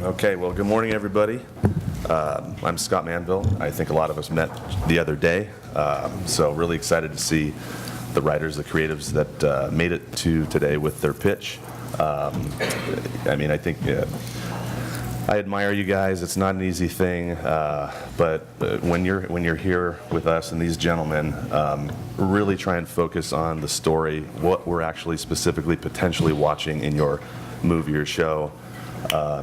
Okay, well, good morning, everybody. I'm Scott Manville. I think a lot of us met the other day, so really excited to see the writers, the creatives that made it to today with their pitch. I think I admire you guys. It's not an easy thing, but when you're here with us and these gentlemen, really try and focus on the story, what we're actually specifically potentially watching in your movie or show.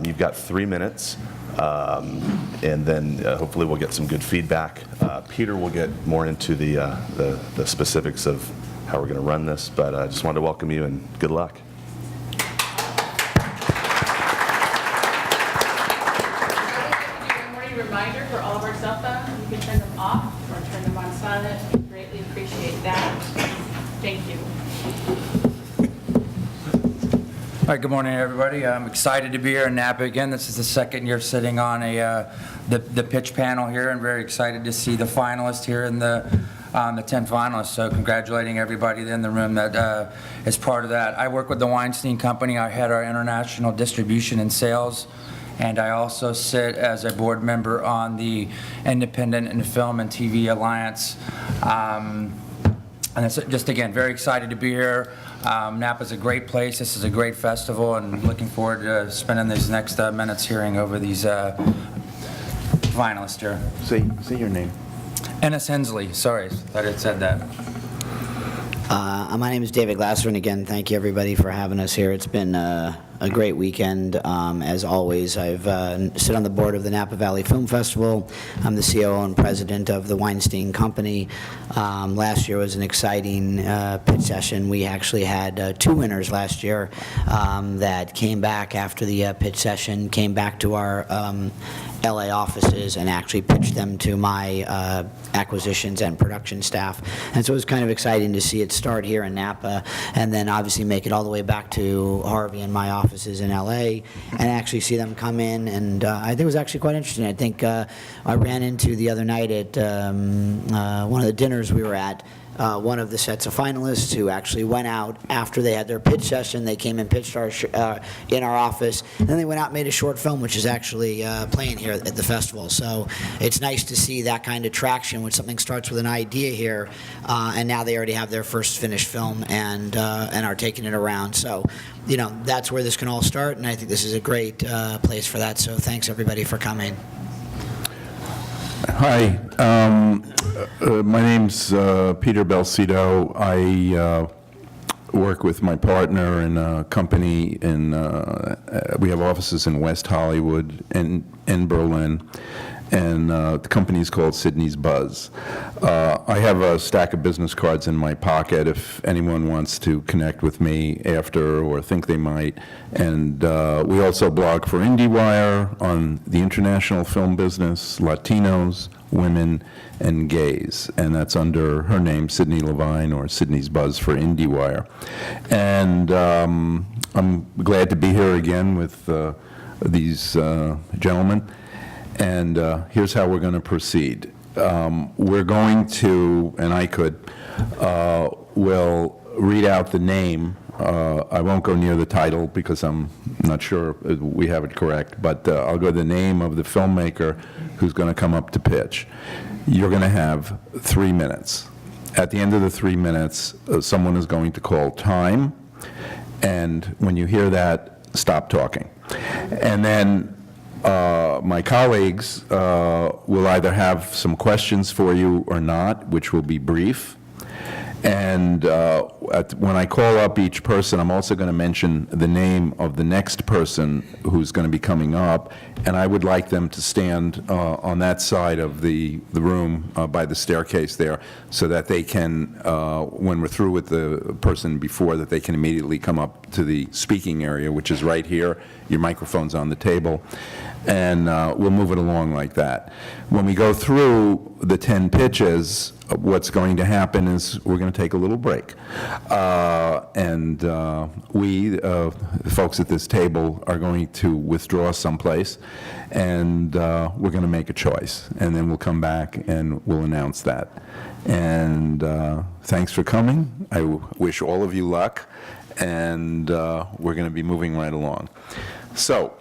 You've got 3 minutes, and then hopefully we'll get some good feedback. Peter will get more into the specifics of how we're going to run this, but I just wanted to welcome you and good luck. Good morning reminder for all of our cell phones. You can turn them off or turn them on silent. We greatly appreciate that. Thank you. All right, good morning, everybody. I'm excited to be here in Napa again. This is the second year sitting on the pitch panel here, and very excited to see the finalists here in the 10 finalists. So congratulating everybody in the room that is part of that. I work with the Weinstein Company. I head our international distribution and sales, and I also sit as a board member on the Independent and Film and TV Alliance. And it's just, again, very excited to be here. Napa's a great place. This is a great festival, and looking forward to spending these next minutes hearing over these finalists here. Say your name. Ennis Hensley. Sorry, thought it said that. My name is David Glasser, and again, thank you everybody for having us here. It's been a great weekend. As always, I've sit on the board of the Napa Valley Film Festival. I'm the COO and president of the Weinstein Company. Last year was an exciting pitch session. We actually had 2 winners last year that came back after the pitch session, came back to our LA offices and actually pitched them to my acquisitions and production staff. And so it was kind of exciting to see it start here in Napa and then obviously make it all the way back to Harvey and my offices in LA and actually see them come in. And I think it was actually quite interesting. I think I ran into the other night at one of the dinners we were at, one of the sets of finalists who actually went out after they had their pitch session. They came and pitched in our office, and then they went out and made a short film, which is actually playing here at the festival. So it's nice to see that kind of traction when something starts with an idea here, and now they already have their first finished film and are taking it around. So, you know, that's where this can all start, and I think this is a great place for that. So thanks everybody for coming. Hi, my name's Peter Belcito. I work with my partner in a company, we have offices in West Hollywood and in Berlin, and the company is called Sydney's Buzz. I have a stack of business cards in my pocket if anyone wants to connect with me after or think they might. And we also blog for IndieWire on the international film business, Latinos, women, and gays. And that's under her name, Sydney Levine, or Sydney's Buzz for IndieWire. And I'm glad to be here again with these gentlemen. And here's how we're going to proceed. We're going to, and I will read out the name. I won't go near the title because I'm not sure we have it correct, but I'll go the name of the filmmaker who's going to come up to pitch. You're going to have 3 minutes. At the end of the 3 minutes, someone is going to call time, and when you hear that, stop talking. And then my colleagues will either have some questions for you or not, which will be brief. And when I call up each person, I'm also going to mention the name of the next person who's going to be coming up, and I would like them to stand on that side of the room by the staircase there so that they can, when we're through with the person before, that they can immediately come up to the speaking area, which is right here. Your microphone's on the table. And we'll move it along like that. When we go through the 10 pitches, what's going to happen is we're going to take a little break. We, the folks at this table, are going to withdraw someplace, and we're going to make a choice. And then we'll come back and we'll announce that. And thanks for coming. I wish all of you luck, and we're going to be moving right along. So,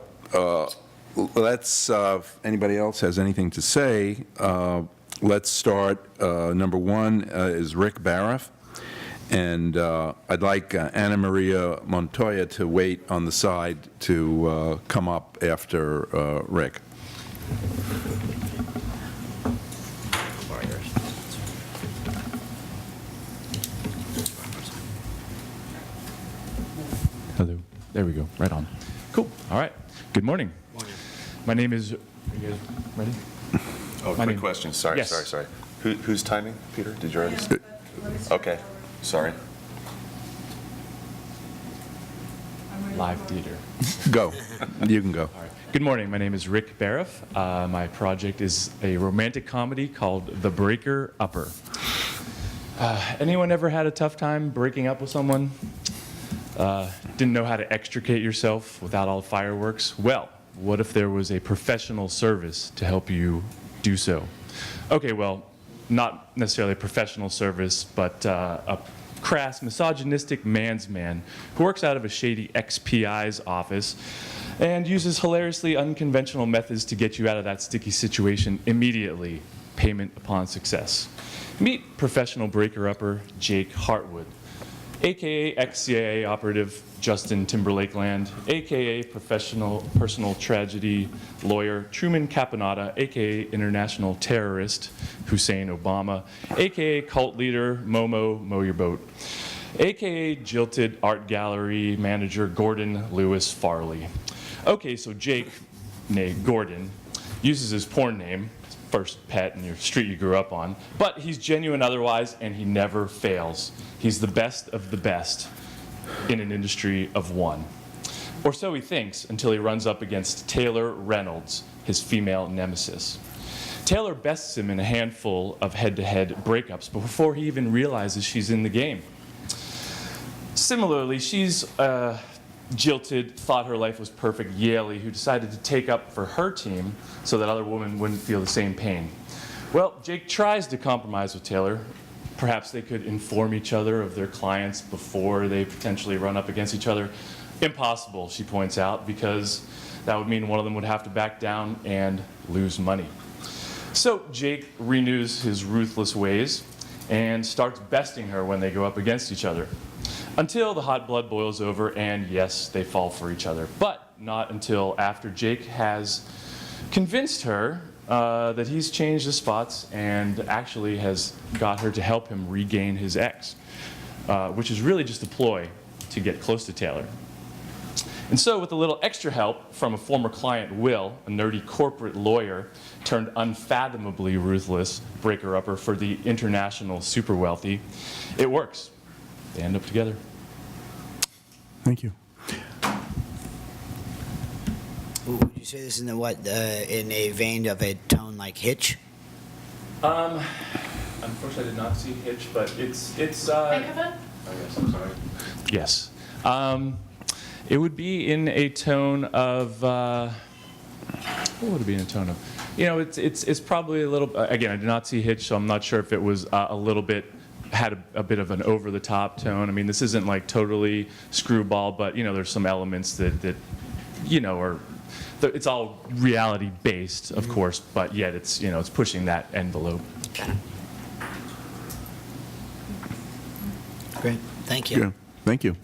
let's, if anybody else has anything to say, let's start. Number one is Rick Baraff, and I'd like Ana Maria Montoya to wait on the side to come up after Rick. Hello. There we go. Right on. Cool. All right. Good morning. My name is. Are you guys ready? Oh, My quick name- question. Sorry, Yes. sorry. Who's timing, Peter? Did you already? Okay, sorry. Live theater. Go. You can go. All right. Good morning. My name is Rick Baraff. My project is a romantic comedy called The Breaker Upper. Anyone ever had a tough time breaking up with someone? Didn't know how to extricate yourself without all the fireworks? Well, what if there was a professional service to help you do so? Okay, well, not necessarily a professional service, but a crass, misogynistic man's man who works out of a shady ex-PI's office and uses hilariously unconventional methods to get you out of that sticky situation immediately. Payment upon success. Meet professional breaker-upper Jake Hartwood, AKA ex-CIA operative Justin Timberlake Land, AKA professional personal tragedy lawyer Truman Caponata, AKA international terrorist Hussein Obama, AKA cult leader Momo Mow Your Boat, AKA jilted art gallery manager Gordon Lewis Farley. Okay, so Jake, nay Gordon, uses his porn name, first pet in your street you grew up on, but he's genuine otherwise and he never fails. He's the best of the best in an industry of one. Or so he thinks until he runs up against Taylor Reynolds, his female nemesis. Taylor bests him in a handful of head-to-head breakups before he even realizes she's in the game. Similarly, she's jilted, thought her life was perfect Yaley who decided to take up for her team so that other women wouldn't feel the same pain. Well, Jake tries to compromise with Taylor. Perhaps they could inform each other of their clients before they potentially run up against each other. Impossible, she points out, because that would mean one of them would have to back down and lose money. So Jake renews his ruthless ways and starts besting her when they go up against each other. Until the hot blood boils over and yes, they fall for each other. But not until after Jake has convinced her that he's changed his spots and actually has got her to help him regain his ex, which is really just a ploy to get close to Taylor. And so with a little extra help from a former client, Will, a nerdy corporate lawyer turned unfathomably ruthless breaker-upper for the international super wealthy, it works. They end up together. Thank you. Would you say this in in a vein of a tone like Hitch? Unfortunately, I did not see Hitch, but it's. Think of it? Oh yes, I'm sorry. Yes, it would be in a tone of. What would it be in a tone of? You know, it's probably a little. Again, I did not see Hitch, so I'm not sure if it was a little bit. Had a bit of an over-the-top tone. I mean, this isn't like totally screwball, but you know, there's some elements that you know are. It's all reality-based, of course, but yet it's it's pushing that envelope. Great, thank you. Yeah, thank you.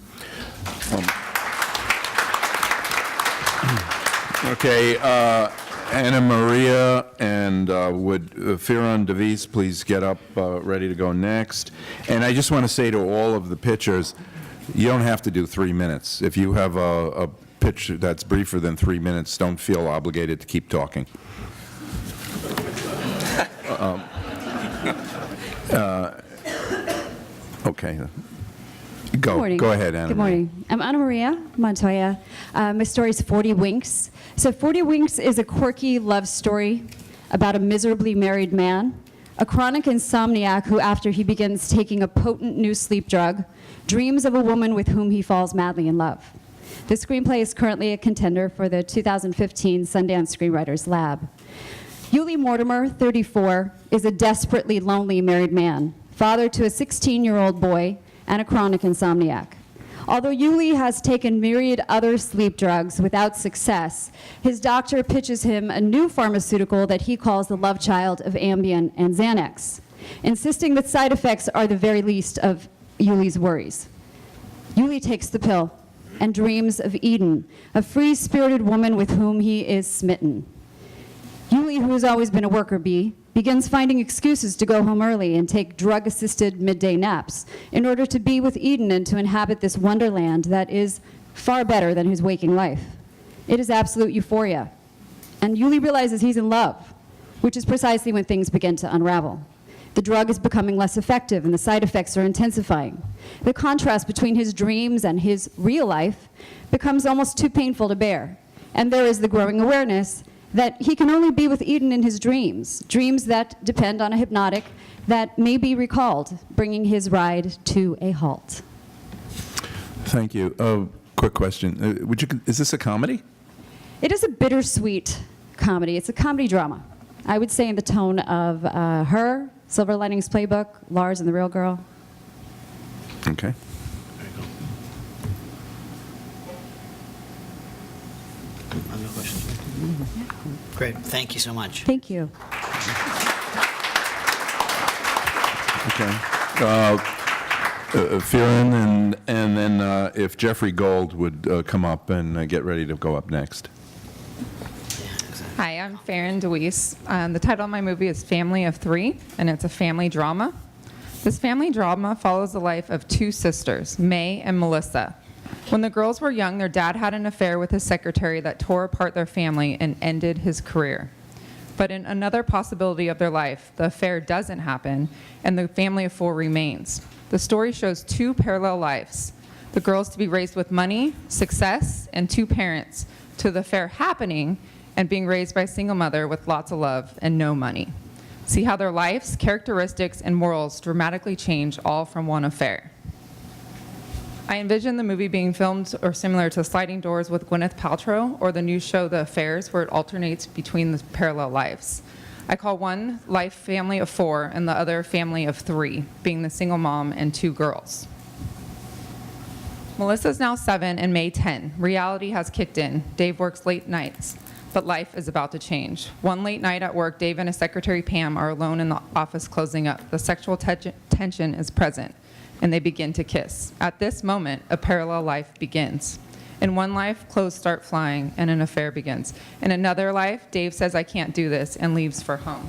Okay, Ana Maria and would Firon Devis please get up ready to go next? And I just want to say to all of the pitchers, you don't have to do 3 minutes. If you have a pitch that's briefer than 3 minutes, don't feel obligated to keep talking. Okay. Good morning. Go ahead, Ana. Good morning. I'm Ana Maria Montoya. My story is 40 Winks. So 40 Winks is a quirky love story about a miserably married man, a chronic insomniac who, after he begins taking a potent new sleep drug, dreams of a woman with whom he falls madly in love. The screenplay is currently a contender for the 2015 Sundance Screenwriters Lab. Yuli Mortimer, 34, is a desperately lonely married man, father to a 16-year-old boy, and a chronic insomniac. Although Yuli has taken myriad other sleep drugs without success, his doctor pitches him a new pharmaceutical that he calls the love child of Ambien and Xanax, insisting that side effects are the very least of Yuli's worries. Yuli takes the pill and dreams of Eden, a free-spirited woman with whom he is smitten. Yuli, who has always been a worker bee, begins finding excuses to go home early and take drug-assisted midday naps in order to be with Eden and to inhabit this wonderland that is far better than his waking life. It is absolute euphoria. And Yuli realizes he's in love, which is precisely when things begin to unravel. The drug is becoming less effective and the side effects are intensifying. The contrast between his dreams and his real life becomes almost too painful to bear. And there is the growing awareness that he can only be with Eden in his dreams, dreams that depend on a hypnotic that may be recalled, bringing his ride to a halt. Thank you. Quick question. Is this a comedy? It is a bittersweet comedy. It's a comedy drama. I would say in the tone of Her, Silver Linings Playbook, Lars and the Real Girl. Okay. No questions? Great, thank you so much. Thank you. Okay. Firen, and then if Jeffrey Gold would come up and get ready to go up next. Hi, I'm Farron DeWeese. The title of my movie is Family of Three, and it's a family drama. This family drama follows the life of two sisters, May and Melissa. When the girls were young, their dad had an affair with his secretary that tore apart their family and ended his career. But in another possibility of their life, the affair doesn't happen, and the family of four remains. The story shows two parallel lives, the girls to be raised with money, success, and two parents, to the affair happening and being raised by a single mother with lots of love and no money. See how their lives, characteristics, and morals dramatically change all from one affair. I envision the movie being filmed or similar to Sliding Doors with Gwyneth Paltrow or the new show The Affairs, where it alternates between the parallel lives. I call one life family of four and the other family of three, being the single mom and two girls. Melissa's now 7 and May 10. Reality has kicked in. Dave works late nights, but life is about to change. One late night at work, Dave and his secretary Pam are alone in the office closing up. The sexual tension is present, and they begin to kiss. At this moment, a parallel life begins. In one life, clothes start flying and an affair begins. In another life, Dave says, "I can't do this," and leaves for home.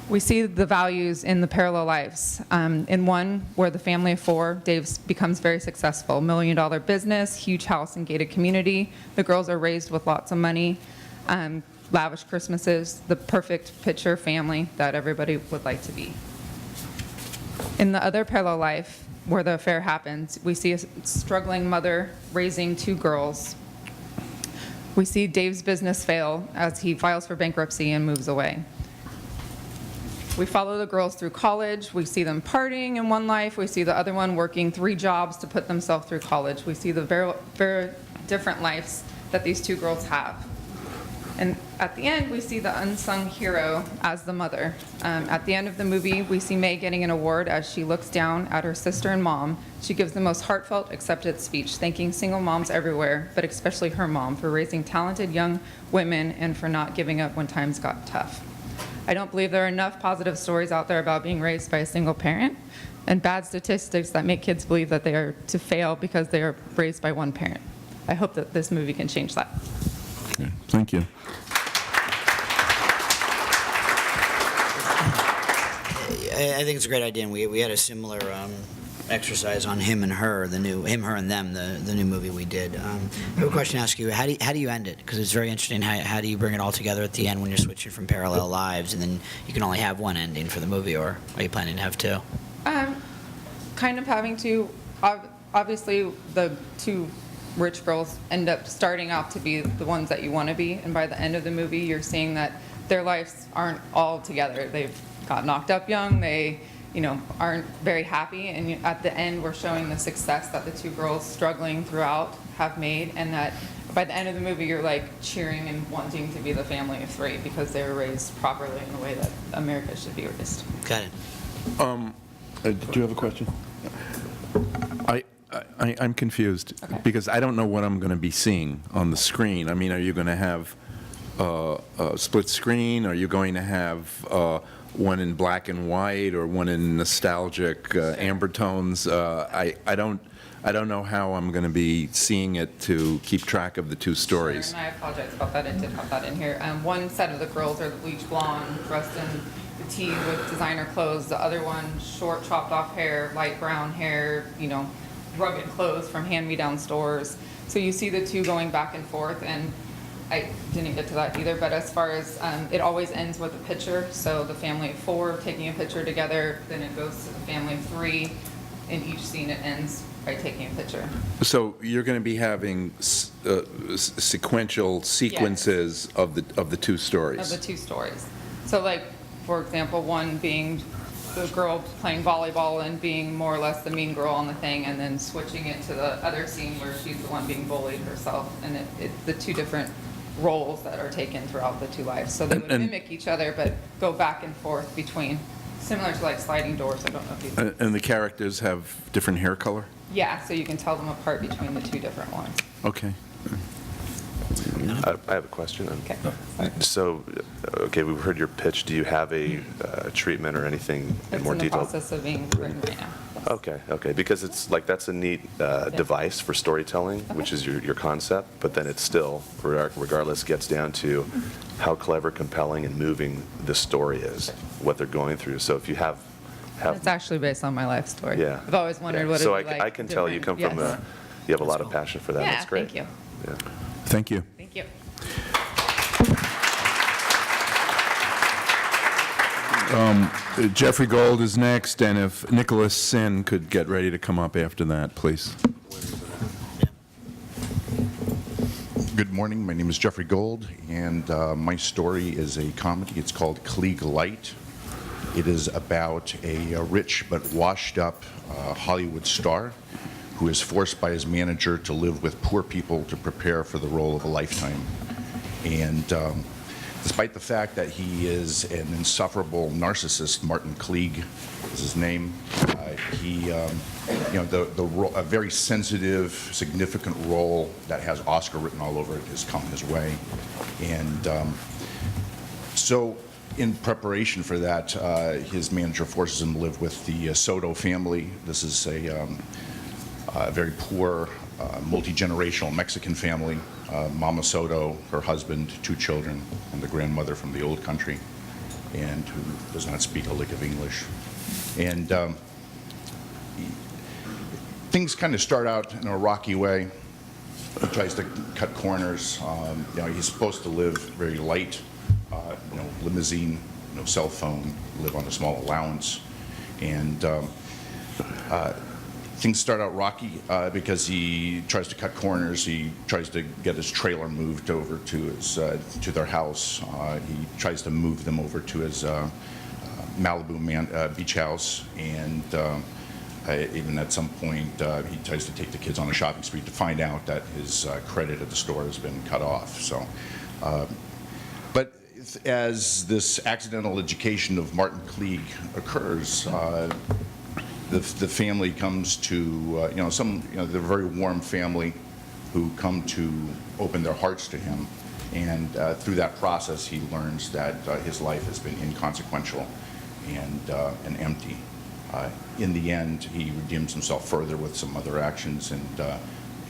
We see the values in the parallel lives. In one, where the family of four, Dave becomes very successful. $1 million business, huge house and gated community. The girls are raised with lots of money, lavish Christmases, the perfect picture family that everybody would like to be. In the other parallel life, where the affair happens, we see a struggling mother raising two girls. We see Dave's business fail as he files for bankruptcy and moves away. We follow the girls through college. We see them partying in one life. We see the other one working 3 jobs to put themselves through college. We see the very, very different lives that these two girls have. And at the end, we see the unsung hero as the mother. At the end of the movie, we see May getting an award as she looks down at her sister and mom. She gives the most heartfelt acceptance speech, thanking single moms everywhere, but especially her mom, for raising talented young women and for not giving up when times got tough. I don't believe there are enough positive stories out there about being raised by a single parent and bad statistics that make kids believe that they are to fail because they are raised by one parent. I hope that this movie can change that. Okay, thank you. I think it's a great idea, and we had a similar exercise on Him and Her, Him, Her, and Them, the new movie we did. I have a question to ask you. How do you end it? Because it's very interesting. How do you bring it all together at the end when you're switching from parallel lives, and then you can only have one ending for the movie, or are you planning to have two? Kind of having to, obviously, the two rich girls end up starting out to be the ones that you want to be, and by the end of the movie, you're seeing that their lives aren't all together. They've got knocked up young. They, aren't very happy, and at the end, we're showing the success that the two girls struggling throughout have made, and that by the end of the movie, you're like cheering and wanting to be the family of three because they were raised properly in the way that America should be raised. Got it. Did you have a question? I'm confused, Okay. because I don't know what I'm going to be seeing on the screen. I mean, are you going to have a split screen? Are you going to have one in black and white or one in nostalgic amber tones? I don't know how I'm going to be seeing it to keep track of the two stories. Sure, and I apologize about that. I did have that in here. One set of the girls are the bleach blonde, dressed in the tee with designer clothes. The other one, short, chopped off hair, light brown hair, rugged clothes from hand-me-down stores. So you see the two going back and forth, and I didn't get to that either, but as far as, it always ends with a picture. So the family of 4 taking a picture together, then it goes to the family of 3. In each scene, it ends by taking a picture. So you're going to be having sequential sequences of the two stories? Of the 2 stories. So like, for example, one being the girl playing volleyball and being more or less the mean girl on the thing, and then switching it to the other scene where she's the one being bullied herself. And it's the 2 different roles that are taken throughout the 2 lives. So they would And- mimic each other, but go back and forth between, similar to like sliding doors. I don't know if you... And the characters have different hair color? Yeah, so you can tell them apart between the 2 different ones. Okay. I have a question. Okay. So, okay, we've heard your pitch. Do you have a treatment or anything in It's more in the detail? process of being written right now. Yes. Okay, because it's like, that's a neat device for storytelling, which is your concept, but then it's still, regardless, gets down to how clever, compelling, and moving the story is, what they're going through. So if you have It's actually based on my life story. yeah. I've always wondered Yeah. what So it'd be like. I can tell you come from Yes. you have a lot of passion for that. Yeah, That's great. thank you. Yeah. Thank you. Thank you. Jeffrey Gold is next, and if Nicholas Sin could get ready to come up after that, please. Good morning. My name is Jeffrey Gold, and my story is a comedy. It's called Klieg Light. It is about a rich but washed-up Hollywood star who is forced by his manager to live with poor people to prepare for the role of a lifetime. And despite the fact that he is an insufferable narcissist, Martin Klieg is his name, a very sensitive, significant role that has Oscar written all over it has come his way. And so in preparation for that, his manager forces him to live with the Soto family. This is a very poor, multi-generational Mexican family. Mama Soto, her husband, 2 children, and the grandmother from the old country, and who does not speak a lick of English. And things kind of start out in a rocky way. He tries to cut corners. He's supposed to live very light, limousine, no cell phone, live on a small allowance. And things start out rocky because he tries to cut corners. He tries to get his trailer moved over to their house. He tries to move them over to his Malibu beach house, and even at some point he tries to take the kids on a shopping spree to find out that his credit at the store has been cut off. So, but as this accidental education of Martin Klieg occurs, the family comes to, they're a very warm family who come to open their hearts to him. And through that process, he learns that his life has been inconsequential and empty. In the end, he redeems himself further with some other actions, and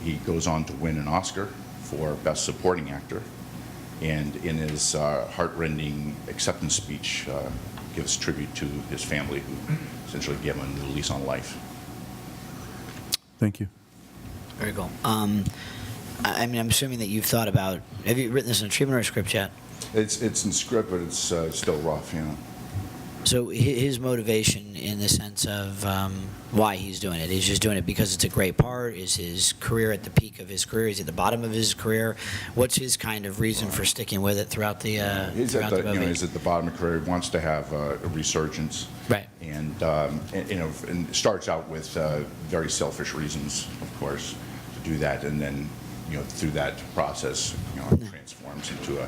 he goes on to win an Oscar for Best Supporting Actor. And in his heartrending acceptance speech, gives tribute to his family who essentially gave him a new lease on life. Thank you. Very cool. I'm assuming that you've thought about, have you written this in a treatment or a script yet? It's in script, but it's still rough, So his motivation in the sense of why he's doing it, he's just doing it because it's a great part? Is his career at the peak of his career? Is he at the bottom of his career? What's his kind of reason for sticking with it throughout the He's at movie? he's at the bottom of career. He wants to have a resurgence, Right. and it starts out with very selfish reasons, of course, to do that, and then through that process, transforms into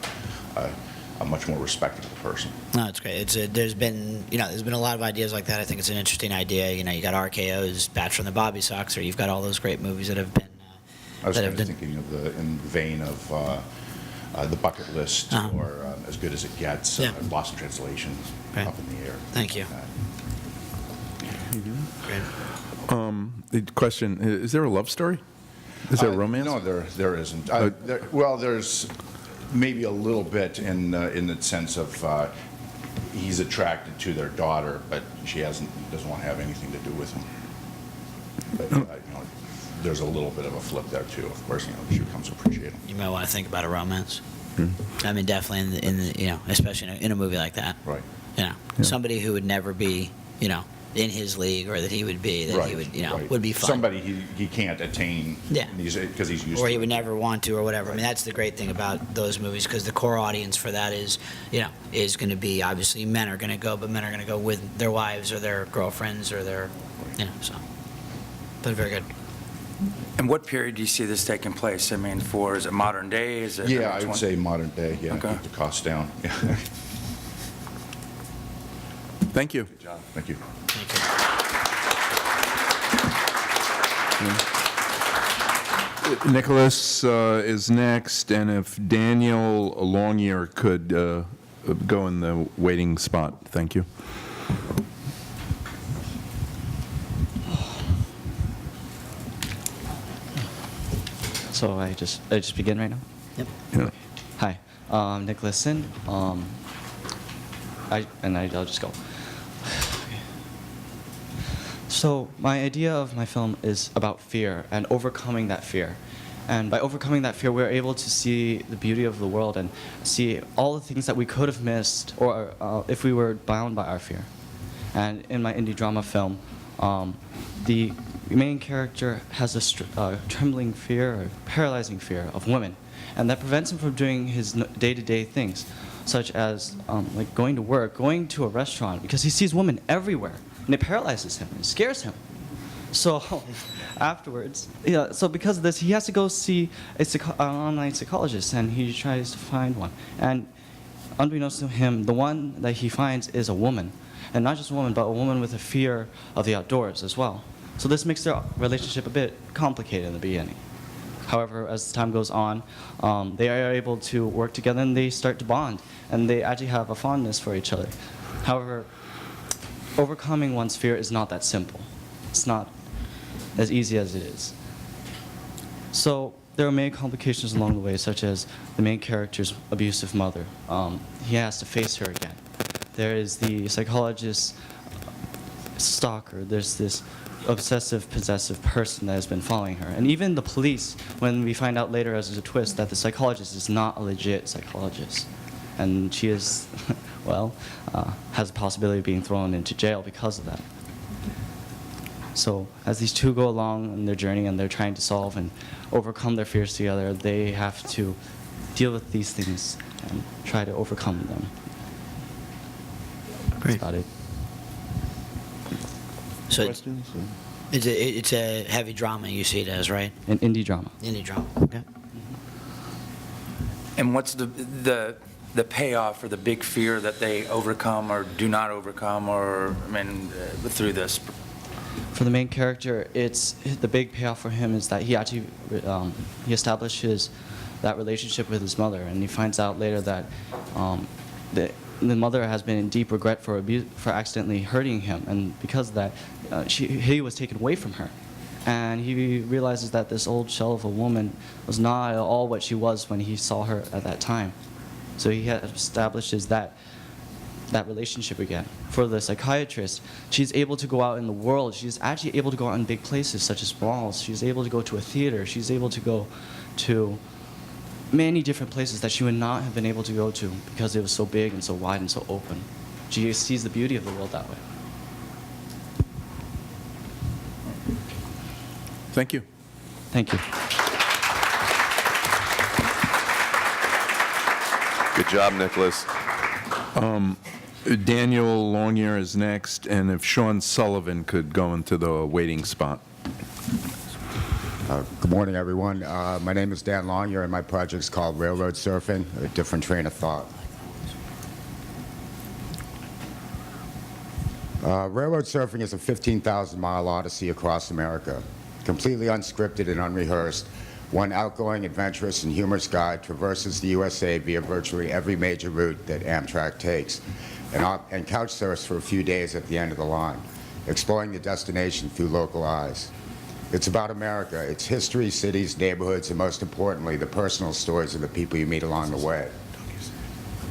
a much more respectable person. No, it's great. There's been a lot of ideas like that. I think it's an interesting idea. You got RKO's Bachelor and the Bobby Sox, or you've got all those great movies that have been. I was that kind have of been. thinking of in the vein of The Bucket List or As Good as It Gets, Yeah. Lost in Translation, Right. Up in the Air. Thank you. Great. The question, is there a love story? Is there a romance? No, there isn't. Well, there's maybe a little bit in the sense of he's attracted to their daughter, but she doesn't want to have anything to do with him. But there's a little bit of a flip there too. Of course, she becomes to appreciate him. You might want to think about a romance. I mean, definitely in the especially in a movie like that. Right. Somebody who would never be, in his league, or that he would be, that he would, right. would be fun. Somebody he can't attain. Yeah. Because he's used Or to he it. would never want to, or whatever. I mean, that's the great thing about those movies, because the core audience for that is going to be, obviously, men are going to go, but men are going to go with their wives or their girlfriends or their, so. But very good. And what period do you see this taking place? I mean, is it modern day? Is it? Yeah, I would say modern day. Yeah, Okay. keep the costs down. Yeah. Thank you. Good job. Thank you. Nicholas is next, and if Daniel Longyear could go in the waiting spot. Thank you. So I just begin right now? Yep. Yeah. Hi, I'm Nicholas Sin. I'll just go. So my idea of my film is about fear and overcoming that fear. And by overcoming that fear, we're able to see the beauty of the world and see all the things that we could have missed, or if we were bound by our fear. And in my indie drama film, the main character has a trembling fear, or paralyzing fear of women, and that prevents him from doing his day-to-day things, such as like going to work, going to a restaurant, because he sees women everywhere, and it paralyzes him, it scares him. So afterwards, so because of this, he has to go see an online psychologist, and he tries to find one. And unbeknownst to him, the one that he finds is a woman. And not just a woman, but a woman with a fear of the outdoors as well. So this makes their relationship a bit complicated in the beginning. However, as time goes on, they are able to work together and they start to bond. And they actually have a fondness for each other. However, overcoming one's fear is not that simple. It's not as easy as it is. So there are many complications along the way, such as the main character's abusive mother. He has to face her again. There is the psychologist's stalker. There's this obsessive, possessive person that has been following her. And even the police, when we find out later as a twist that the psychologist is not a legit psychologist. And she is, has the possibility of being thrown into jail because of that. So as these two go along in their journey and they're trying to solve and overcome their fears together, they have to deal with these things and try to overcome them. Great. That's about it. So it's a heavy drama, you see it as, right? An indie drama. Indie drama. Okay. And what's the payoff or the big fear that they overcome or do not overcome, or through this? For the main character, the big payoff for him is that he actually he establishes that relationship with his mother, and he finds out later that the mother has been in deep regret for accidentally hurting him, and because of that, he was taken away from her. And he realizes that this old shell of a woman was not at all what she was when he saw her at that time. So he establishes that relationship again. For the psychiatrist, she's able to go out in the world. She's actually able to go out in big places such as malls. She's able to go to a theater. She's able to go to many different places that she would not have been able to go to because it was so big and so wide and so open. She sees the beauty of the world that way. Thank you. Thank you. Good job, Nicholas. Daniel Longyear is next, and if Sean Sullivan could go into the waiting spot. Good morning, everyone. My name is Dan Longyear, and my project's called Railroad Surfing, a different train of thought. Railroad surfing is a 15,000-mile odyssey across America, completely unscripted and unrehearsed. One outgoing, adventurous, and humorous guide traverses the USA via virtually every major route that Amtrak takes, and couch surfs for a few days at the end of the line, exploring the destination through local eyes. It's about America, its history, cities, neighborhoods, and most importantly, the personal stories of the people you meet along the way.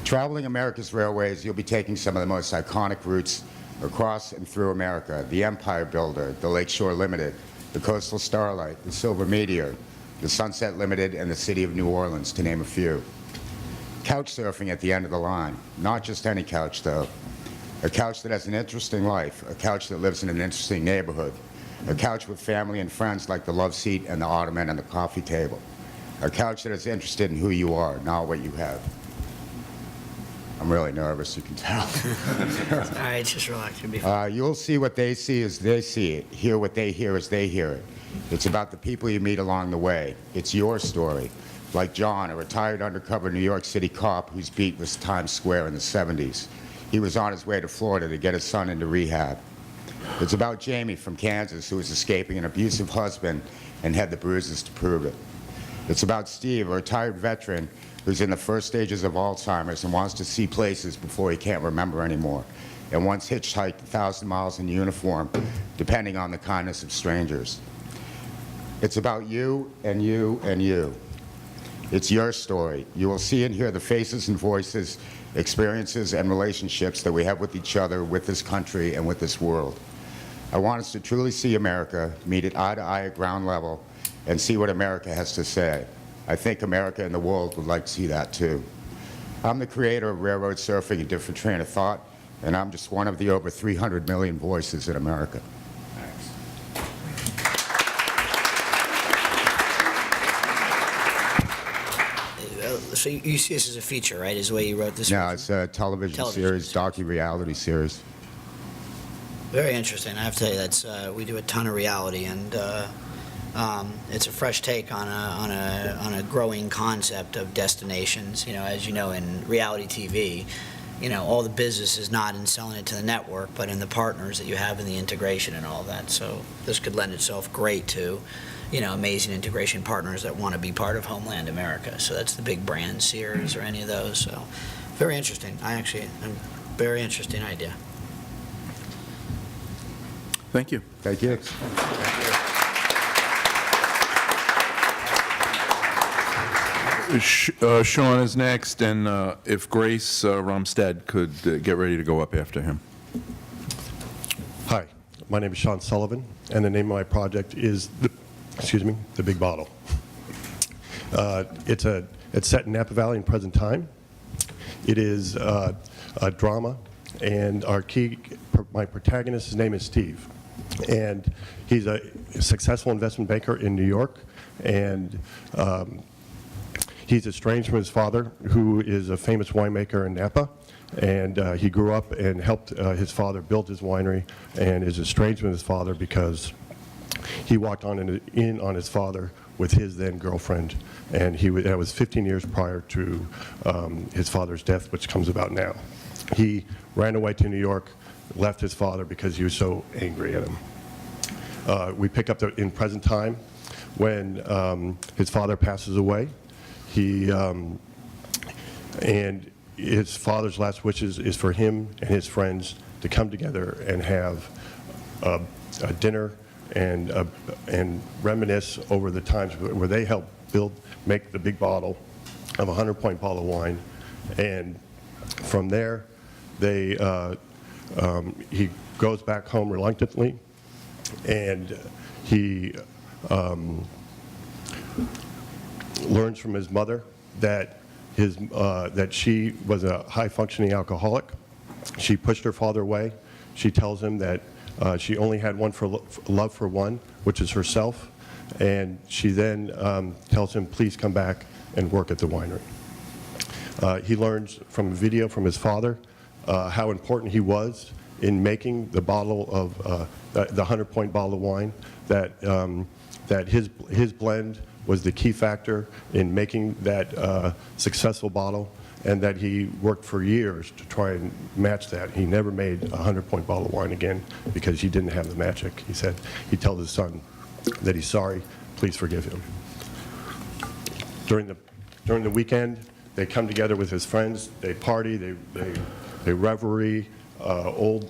Traveling America's railways, you'll be taking some of the most iconic routes across and through America: the Empire Builder, the Lakeshore Limited, the Coastal Starlight, the Silver Meteor, the Sunset Limited, and the City of New Orleans, to name a few. Couch surfing at the end of the line. Not just any couch, though. A couch that has an interesting life, a couch that lives in an interesting neighborhood, a couch with family and friends like the love seat and the ottoman and the coffee table, a couch that is interested in who you are, not what you have. I'm really nervous, you can tell. All right, just relax. You'll be fine. You'll see what they see as they see it, hear what they hear as they hear it. It's about the people you meet along the way. It's your story. Like John, a retired undercover New York City cop whose beat was Times Square in the 70s. He was on his way to Florida to get his son into rehab. It's about Jamie from Kansas, who was escaping an abusive husband and had the bruises to prove it. It's about Steve, a retired veteran who's in the first stages of Alzheimer's and wants to see places before he can't remember anymore, and once hitchhiked 1,000 miles in uniform, depending on the kindness of strangers. It's about you and you and you. It's your story. You will see and hear the faces and voices, experiences and relationships that we have with each other, with this country, and with this world. I want us to truly see America, meet it eye to eye at ground level, and see what America has to say. I think America and the world would like to see that too. I'm the creator of Railroad Surfing: A Different Train of Thought, and I'm just one of the over 300 million voices in America. So you see this as a feature, right? Is the way you wrote this? No, it's a television series, docu-reality series. Very interesting. I have to tell you, that's we do a ton of reality, and it's a fresh take on a growing concept of destinations. You know, as you know, in reality TV, you know, all the business is not in selling it to the network, but in the partners that you have in the integration and all of that. So this could lend itself great to, you know, amazing integration partners that want to be part of Homeland America. So that's the big brand, Sears or any of those. So very interesting. Very interesting idea. Thank you. Thank you. Sean is next, and if Grace Rumstead could get ready to go up after him. Hi, my name is Sean Sullivan, and the name of my project is The Big Bottle. It's set in Napa Valley in present time. It is a drama, and my protagonist, his name is Steve, and he's a successful investment banker in New York, and he's estranged from his father, who is a famous winemaker in Napa, and he grew up and helped his father build his winery, and is estranged from his father because he walked in on his father with his then girlfriend, and that was 15 years prior to his father's death, which comes about now. He ran away to New York, left his father because he was so angry at him. We pick up in present time when his father passes away. And his father's last wishes is for him and his friends to come together and have a dinner and reminisce over the times where they helped make the big bottle of a 100-point bottle of wine. And from there, he goes back home reluctantly, and he learns from his mother that she was a high-functioning alcoholic. She pushed her father away. She tells him that she only had love for one, which is herself, and she then tells him, please come back and work at the winery. He learns from a video from his father how important he was in making the bottle of the 100-point bottle of wine, that his blend was the key factor in making that successful bottle, and that he worked for years to try and match that. He never made a 100-point bottle of wine again because he didn't have the magic. He said he told his son that he's sorry, please forgive him. During the weekend, they come together with his friends, they party, they revelry, old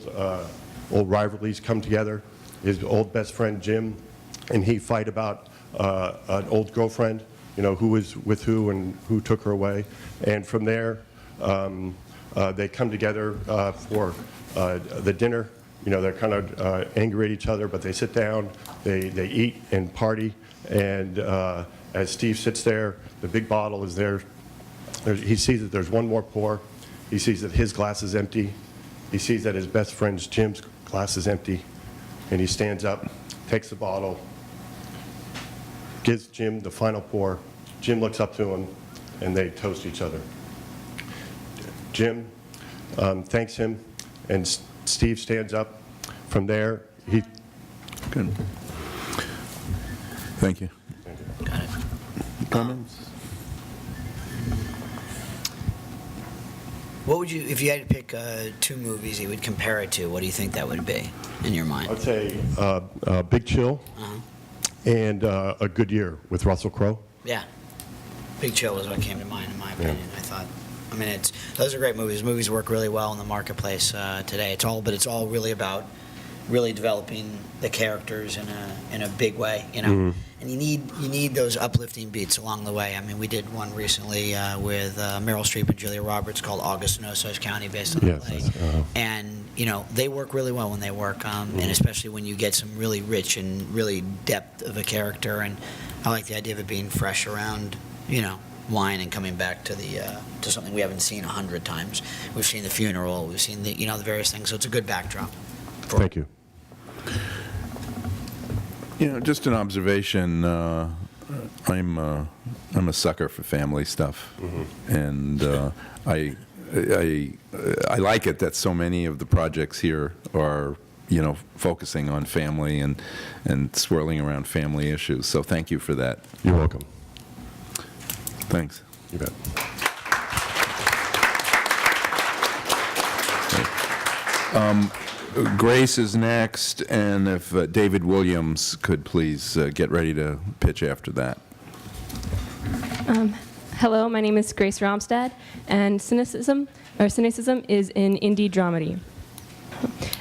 rivalries come together. His old best friend Jim and he fight about an old girlfriend, who was with who and who took her away. And from there, they come together for the dinner. They're kind of angry at each other, but they sit down, they eat and party. And as Steve sits there, the big bottle is there. He sees that there's one more pour. He sees that his glass is empty. He sees that his best friend's Jim's glass is empty. And he stands up, takes the bottle, gives Jim the final pour. Jim looks up to him, and they toast each other. Jim thanks him, and Steve stands up. From there, he... Good. Thank you. Got it. Comments? What would you, if you had to pick 2 movies you would compare it to, what do you think that would be in your mind? I'd say Big Chill and A Good Year with Russell Crowe. Yeah. Big Chill was what came to mind, in my opinion. I thought, those are great movies. Movies work really well in the marketplace today. It's all really about really developing the characters in a big way, And you need those uplifting beats along the way. We did one recently with Meryl Streep and Julia Roberts called August in Osage County, based on the play. And they work really well when they work, and especially when you get some really rich and really depth of a character. And I like the idea of it being fresh around, wine and coming back to to something we haven't seen 100 times. We've seen The Funeral, we've seen the the various things. So it's a good backdrop. Thank you. Just an observation. I'm a sucker for family stuff, and I like it that so many of the projects here are focusing on family and swirling around family issues. So thank you for that. You're welcome. Thanks. You bet. Grace is next, and if David Williams could please get ready to pitch after that. Hello, my name is Grace Romstad, and cynicism is an indie dramedy.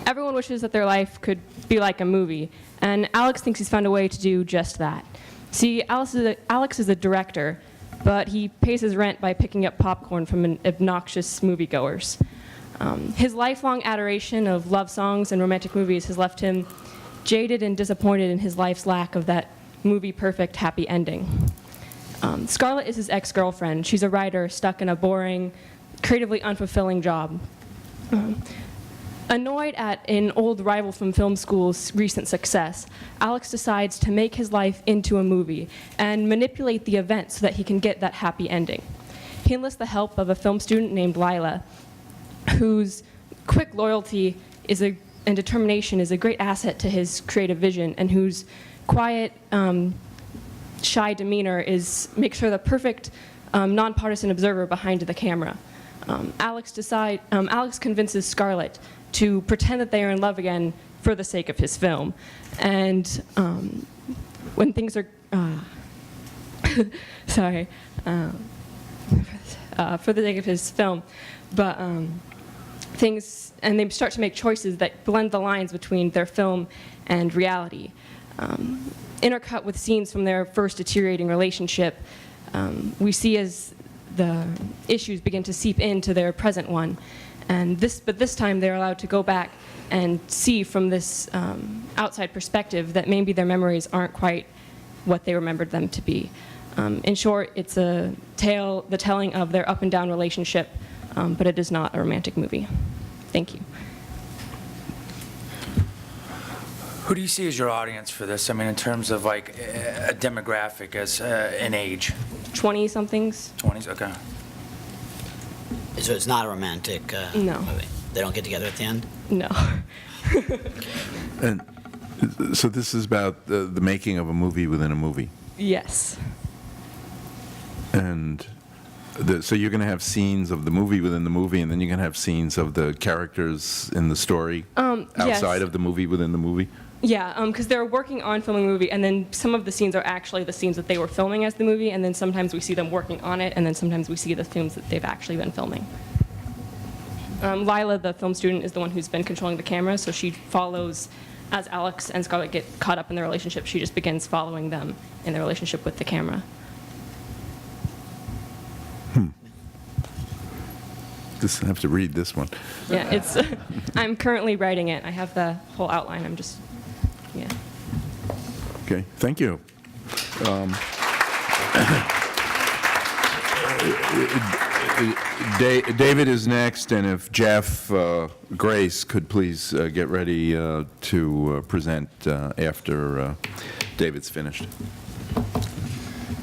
Everyone wishes that their life could be like a movie, and Alex thinks he's found a way to do just that. See, Alex is a director, but he pays his rent by picking up popcorn from obnoxious moviegoers. His lifelong adoration of love songs and romantic movies has left him jaded and disappointed in his life's lack of that movie-perfect happy ending. Scarlett is his ex-girlfriend. She's a writer stuck in a boring, creatively unfulfilling job. Annoyed at an old rival from film school's recent success, Alex decides to make his life into a movie and manipulate the events so that he can get that happy ending. He enlists the help of a film student named Lila, whose quick loyalty and determination is a great asset to his creative vision, and whose quiet, shy demeanor makes her the perfect nonpartisan observer behind the camera. Alex convinces Scarlett to pretend that they are in love again for the sake of his film. And when things are, sorry, for the sake of his film, but and they start to make choices that blend the lines between their film and reality. Intercut with scenes from their first deteriorating relationship, we see as the issues begin to seep into their present one. But this time they're allowed to go back and see from this outside perspective that maybe their memories aren't quite what they remembered them to be. In short, it's the telling of their up and down relationship, but it is not a romantic movie. Thank you. Who do you see as your audience for this? In terms of like a demographic, as an age? 20-somethings. 20s, okay. So it's not a romantic No. movie? They don't get together at the end? No. And so this is about the making of a movie within a movie. Yes. And So you're going to have scenes of the movie within the movie, and then you're going to have scenes of the characters in the story outside yes. of the movie within the movie? Yeah, because they're working on filming a movie, and then some of the scenes are actually the scenes that they were filming as the movie, and then sometimes we see them working on it, and then sometimes we see the films that they've actually been filming. Lila, the film student, is the one who's been controlling the camera, so she follows, as Alex and Scarlett get caught up in their relationship, she just begins following them in their relationship with the camera. Just have to read this one. Yeah, it's. I'm currently writing it. I have the whole outline. I'm just, yeah. Okay, thank you. David is next, and if Jeff Grace could please get ready to present after David's finished.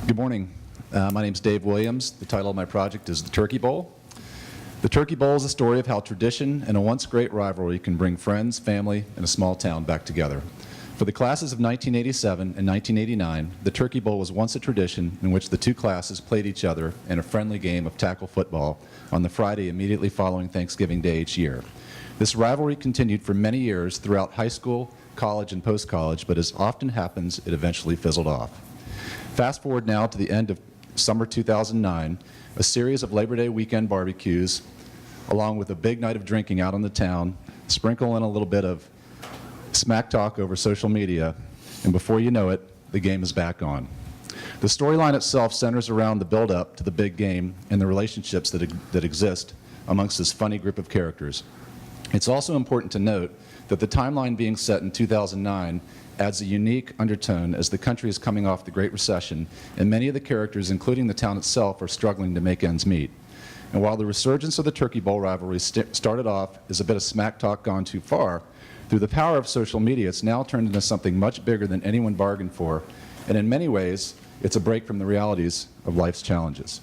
Good morning. My name's Dave Williams. The title of my project is The Turkey Bowl. The Turkey Bowl is a story of how tradition and a once great rivalry can bring friends, family, and a small town back together. For the classes of 1987 and 1989, the Turkey Bowl was once a tradition in which the two classes played each other in a friendly game of tackle football on the Friday immediately following Thanksgiving Day each year. This rivalry continued for many years throughout high school, college, and post-college, but as often happens, it eventually fizzled off. Fast forward now to the end of summer 2009, a series of Labor Day weekend barbecues, along with a big night of drinking out in the town, sprinkle in a little bit of smack talk over social media, and before you know it, the game is back on. The storyline itself centers around the build-up to the big game and the relationships that exist amongst this funny group of characters. It's also important to note that the timeline being set in 2009 adds a unique undertone as the country is coming off the Great Recession, and many of the characters, including the town itself, are struggling to make ends meet. And while the resurgence of the Turkey Bowl rivalry started off as a bit of smack talk gone too far, through the power of social media, it's now turned into something much bigger than anyone bargained for, and in many ways, it's a break from the realities of life's challenges.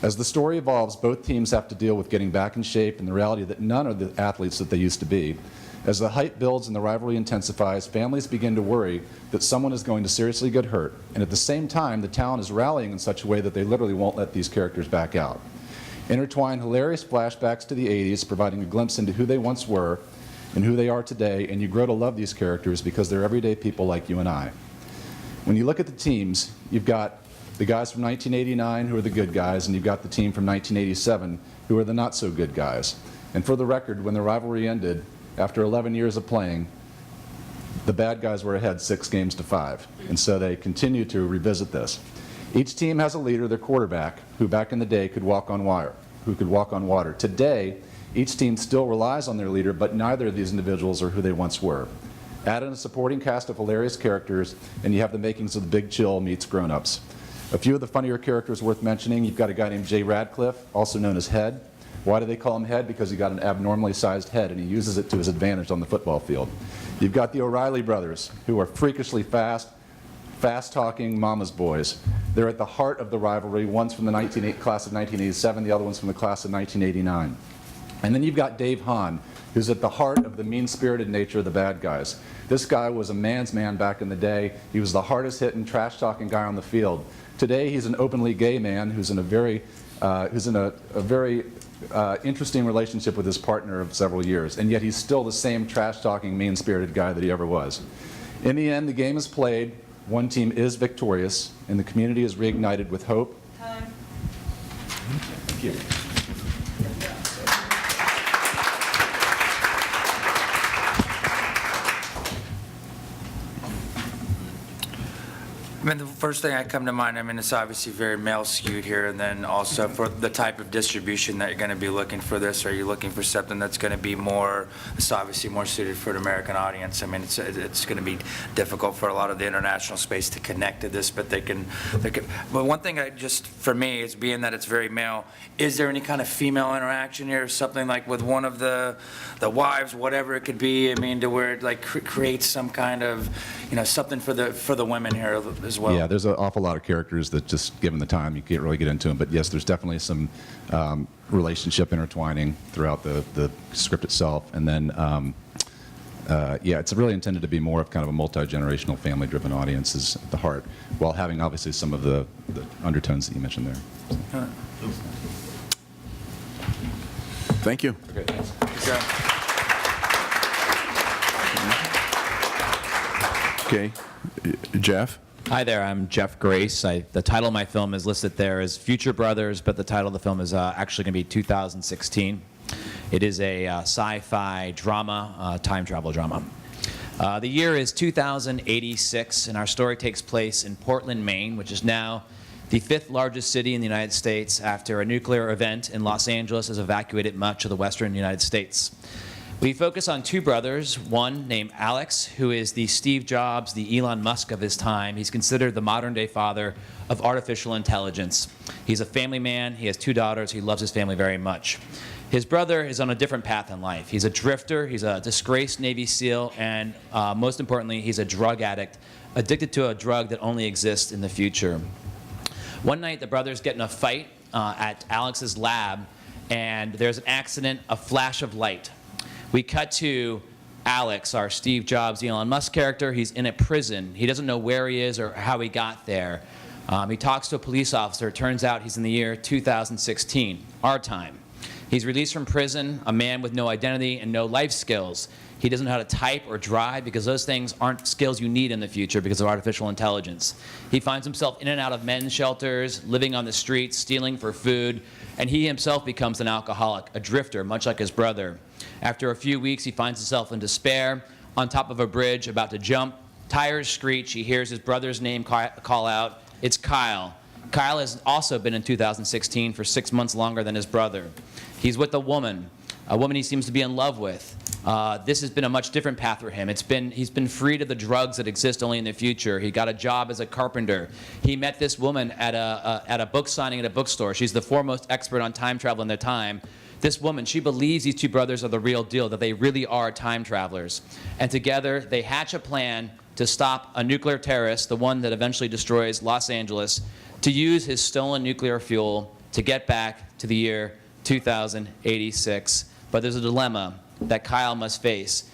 As the story evolves, both teams have to deal with getting back in shape and the reality that none are the athletes that they used to be. As the hype builds and the rivalry intensifies, families begin to worry that someone is going to seriously get hurt, and at the same time, the town is rallying in such a way that they literally won't let these characters back out. Intertwine hilarious flashbacks to the 80s, providing a glimpse into who they once were and who they are today, and you grow to love these characters because they're everyday people like you and I. When you look at the teams, you've got the guys from 1989 who are the good guys, and you've got the team from 1987 who are the not so good guys. And for the record, when the rivalry ended, after 11 years of playing, the bad guys were ahead 6-5, and so they continue to revisit this. Each team has a leader, their quarterback, who back in the day could walk on water. Today, each team still relies on their leader, but neither of these individuals are who they once were. Add in a supporting cast of hilarious characters, and you have the makings of The Big Chill meets Grown Ups. A few of the funnier characters worth mentioning, you've got a guy named Jay Radcliffe, also known as Head. Why do they call him Head? Because he got an abnormally sized head, and he uses it to his advantage on the football field. You've got the O'Reilly brothers, who are freakishly fast-talking mama's boys. They're at the heart of the rivalry. One's from the class of 1987, the other one's from the class of 1989. And then you've got Dave Hahn, who's at the heart of the mean-spirited nature of the bad guys. This guy was a man's man back in the day. He was the hardest-hitting, trash-talking guy on the field. Today, he's an openly gay man who's in a very interesting relationship with his partner of several years, and yet he's still the same trash-talking, mean-spirited guy that he ever was. In the end, the game is played, one team is victorious, and the community is reignited with hope. Time. Thank you. I mean, the first thing that come to mind, I mean, it's obviously very male skewed here, and then also for the type of distribution that you're going to be looking for this. Are you looking for something that's going to be more, it's obviously more suited for an American audience? I mean, it's going to be difficult for a lot of the international space to connect to this, but they can. But one thing for me is being that it's very male, is there any kind of female interaction here, something like with one of the wives, whatever it could be? I mean, to where it like creates some kind of, something for the women here as well. Yeah, there's an awful lot of characters that just given the time you can't really get into them. But yes, there's definitely some relationship intertwining throughout the script itself. And then yeah, it's really intended to be more of kind of a multi-generational, family-driven audience is at the heart, while having obviously some of the undertones that you mentioned there. Thank you. Okay, thanks. Okay, Jeff? Hi there, I'm Jeff Grace. The title of my film is listed there as Future Brothers, but the title of the film is actually going to be 2016. It is a sci-fi drama, time travel drama. The year is 2086, and our story takes place in Portland, Maine, which is now the 5th largest city in the United States after a nuclear event in Los Angeles has evacuated much of the western United States. We focus on two brothers, one named Alex, who is the Steve Jobs, the Elon Musk of his time. He's considered the modern-day father of artificial intelligence. He's a family man. He has 2 daughters. He loves his family very much. His brother is on a different path in life. He's a drifter. He's a disgraced Navy SEAL. And most importantly, he's a drug addict, addicted to a drug that only exists in the future. One night, the brothers get in a fight at Alex's lab, and there's an accident, a flash of light. We cut to Alex, our Steve Jobs, Elon Musk character. He's in a prison. He doesn't know where he is or how he got there. He talks to a police officer. It turns out he's in the year 2016, our time. He's released from prison, a man with no identity and no life skills. He doesn't know how to type or drive because those things aren't skills you need in the future because of artificial intelligence. He finds himself in and out of men's shelters, living on the streets, stealing for food, and he himself becomes an alcoholic, a drifter, much like his brother. After a few weeks, he finds himself in despair, on top of a bridge, about to jump. Tires screech. He hears his brother's name call out. It's Kyle. Kyle has also been in 2016 for 6 months longer than his brother. He's with a woman he seems to be in love with. This has been a much different path for him. He's been freed of the drugs that exist only in the future. He got a job as a carpenter. He met this woman at a book signing at a bookstore. She's the foremost expert on time travel in their time. This woman, she believes these two brothers are the real deal, that they really are time travelers. And together, they hatch a plan to stop a nuclear terrorist, the one that eventually destroys Los Angeles, to use his stolen nuclear fuel to get back to the year 2086. But there's a dilemma that Kyle must face.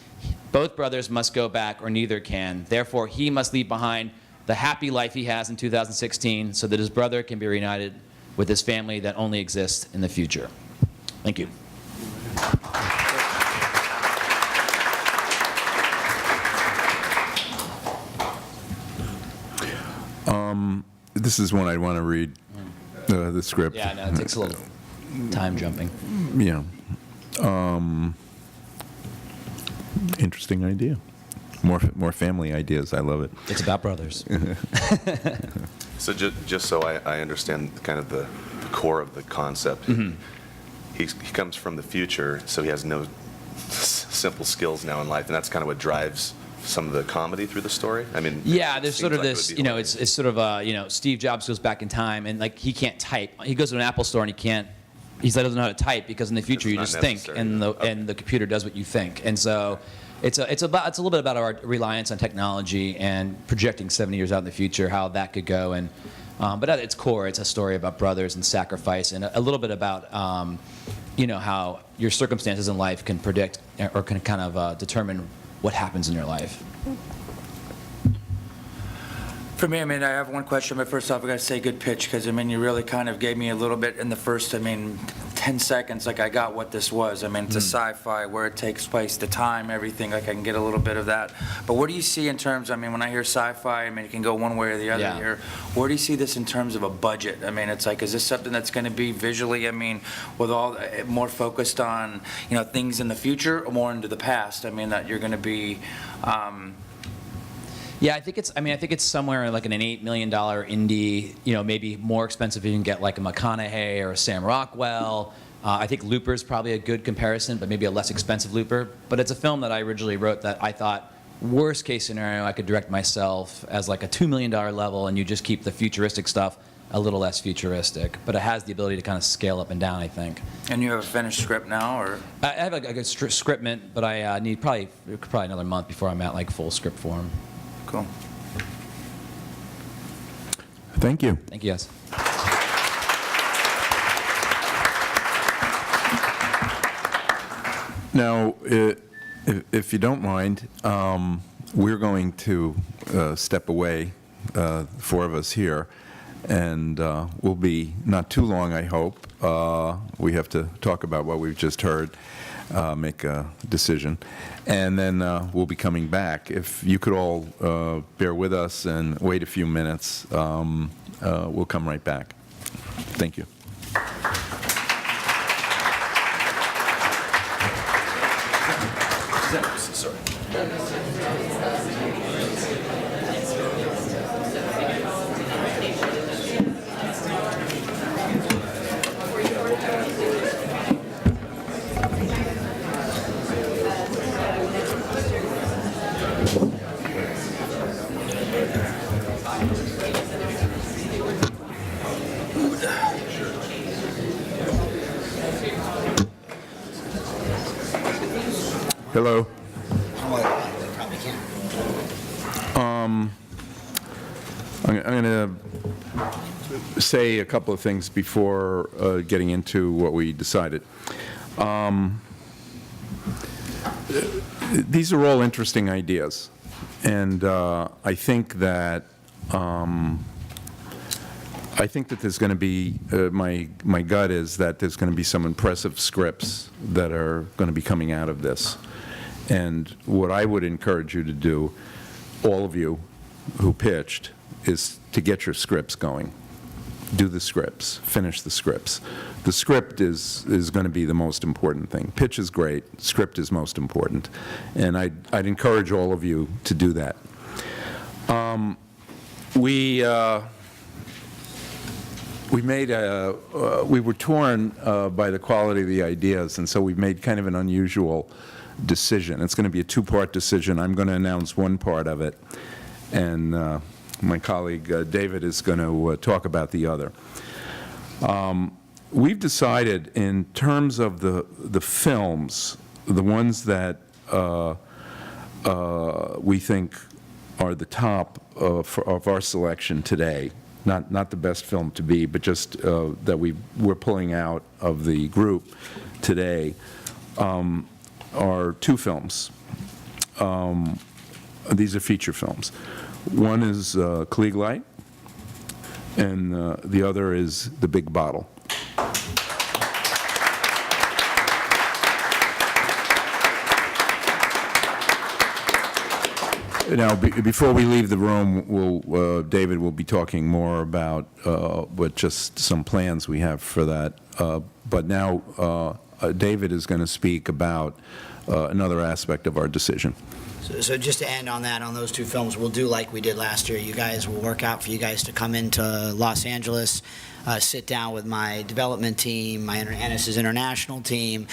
Both brothers must go back or neither can. Therefore, he must leave behind the happy life he has in 2016 so that his brother can be reunited with his family that only exists in the future. Thank you. This is one I want to read, the script. Yeah, no, it takes a little time jumping. Yeah. Interesting idea. More family ideas. I love it. It's about brothers. So just so I understand kind of the core of the concept, he comes from the future, so he has no simple skills now in life, and that's kind of what drives some of the comedy through the story. I mean, yeah, there's sort of like this, it's sort of, Steve Jobs goes back in time, and like he can't type. He goes to an Apple store and he doesn't know how to type because in the future you It's just not think, necessary. and the computer does what you think, and so. It's a little bit about our reliance on technology and projecting 70 years out in the future, how that could go. And but at its core, it's a story about brothers and sacrifice, and a little bit about how your circumstances in life can predict or can kind of determine what happens in your life. For me, I have one question, but first off, I got to say good pitch, because, you really kind of gave me a little bit in the first, 10 seconds, like I got what this was. It's a sci-fi, where it takes place, the time, everything, like I can get a little bit of that. But what do you see in terms, when I hear sci-fi, it can go one way or the other Yeah. here. Where do you see this in terms of a budget? It's like, is this something that's going to be visually, with all, more focused on, things in the future or more into the past? That you're going to be, Yeah, I think it's somewhere like an $8 million indie, maybe more expensive if you can get like a McConaughey or a Sam Rockwell. I think Looper's probably a good comparison, but maybe a less expensive Looper. But it's a film that I originally wrote that I thought, worst case scenario, I could direct myself as like a $2 million level, and you just keep the futuristic stuff a little less futuristic. But it has the ability to kind of scale up and down, I think. and you have a finished script now, or? I have a good scriptment, but I need probably another month before I'm at like full script form. Cool. Thank you. Thank you, guys. Now, If you don't mind, we're going to step away, four of us here, and we'll be not too long, I hope. We have to talk about what we've just heard, make a decision, and then we'll be coming back. If you could all bear with us and wait a few minutes, we'll come right back. Thank you. Hello. I'm going to say a couple of things before getting into what we decided. These are all interesting ideas, and I think that there's going to be my gut is that there's going to be some impressive scripts that are going to be coming out of this. And what I would encourage you to do, all of you who pitched, is to get your scripts going. Do the scripts, finish the scripts. The script is going to be the most important thing. Pitch is great, script is most important. And I'd encourage all of you to do that. We were torn by the quality of the ideas, and so we made kind of an unusual decision. It's going to be a two-part decision. I'm going to announce one part of it, and my colleague David is going to talk about the other. We've decided, in terms of the films, the ones that we think are the top of our selection today, not the best film to be, but just that we're pulling out of the group today, are two films. These are feature films. One is Klieg Light, and the other is The Big Bottle. Now, before we leave the room, David will be talking more about what just some plans we have for that. But now, David is going to speak about another aspect of our decision. So just to end on that, on those two films, we'll do like we did last year. You guys will work out for you guys to come into Los Angeles, sit down with my development team, my Ennis's international team,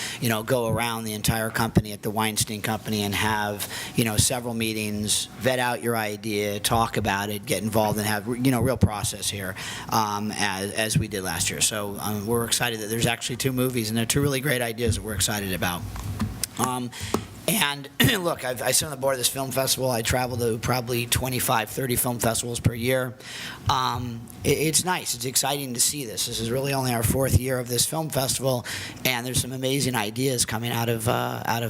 go around the entire company at the Weinstein Company and have, several meetings, vet out your idea, talk about it, get involved, and have, real process here, as we did last year. So we're excited that there's actually two movies, and they're two really great ideas that we're excited about. And look, I sit on the board of this film festival. I travel to probably 25, 30 film festivals per year. It's nice. It's exciting to see this. This is really only our fourth year of this film festival, and there's some amazing ideas coming out of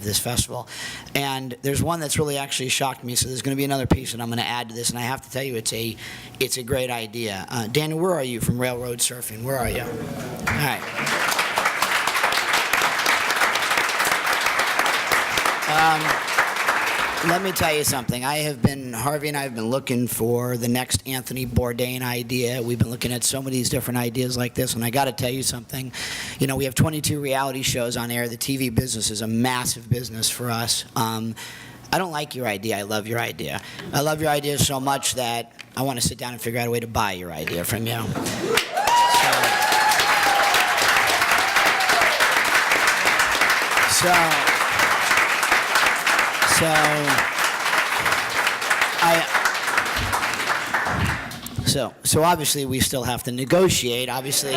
this festival. And there's one that's really actually shocked me. So there's going to be another piece that I'm going to add to this, and I have to tell you, it's a great idea. Daniel, where are you from Railroad Surfing? Where are you? All right. Let me tell you something. Harvey and I have been looking for the next Anthony Bourdain idea. We've been looking at so many of these different ideas like this, and I got to tell you something. We have 22 reality shows on air. The TV business is a massive business for us. I don't like your idea. I love your idea. I love your idea so much that I want to sit down and figure out a way to buy your idea from you. So obviously we still have to negotiate. Obviously,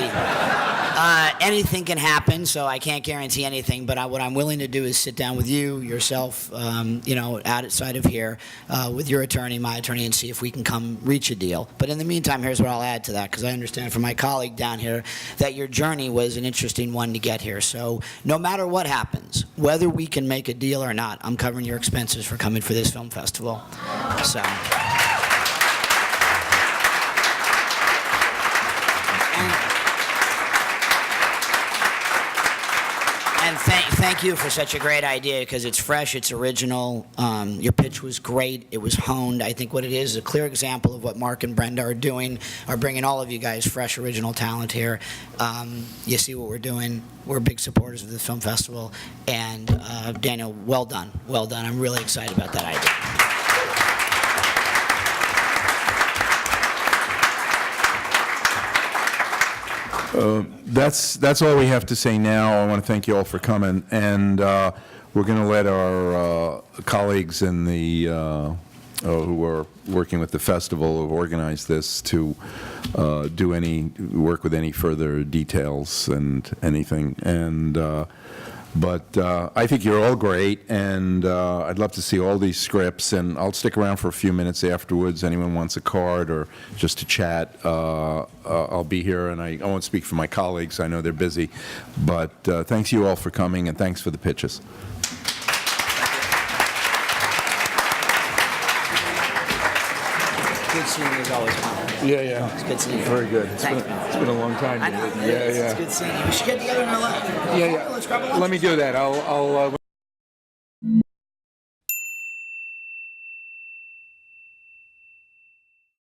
Anything can happen, so I can't guarantee anything. But what I'm willing to do is sit down with you, yourself, outside of here, with your attorney, my attorney, and see if we can come reach a deal. But in the meantime, here's what I'll add to that, because I understand from my colleague down here that your journey was an interesting one to get here. So no matter what happens, whether we can make a deal or not, I'm covering your expenses for coming for this film festival. So. And thank you for such a great idea, because it's fresh, it's original. Your pitch was great. It was honed. I think what it is a clear example of what Mark and Brenda are doing, are bringing all of you guys fresh, original talent here. You see what we're doing. We're big supporters of the film festival. And Daniel, well done. Well done. I'm really excited about that idea. That's all we have to say now. I want to thank you all for coming, and we're going to let our colleagues in the who are working with the festival, who organized this, to work with any further details and anything. But I think you're all great, and I'd love to see all these scripts, and I'll stick around for a few minutes afterwards. Anyone wants a card or just to chat, I'll be here, and I won't speak for my colleagues. I know they're busy. But thanks you all for coming, and thanks for the pitches. Good seeing you as always, Paul. Yeah. It's good seeing you. Very good. It's Thanks, been a long time. I know. Yeah. It's good seeing you. We should get together in LA. Yeah. Let's grab a lunch. Let me do that. I'll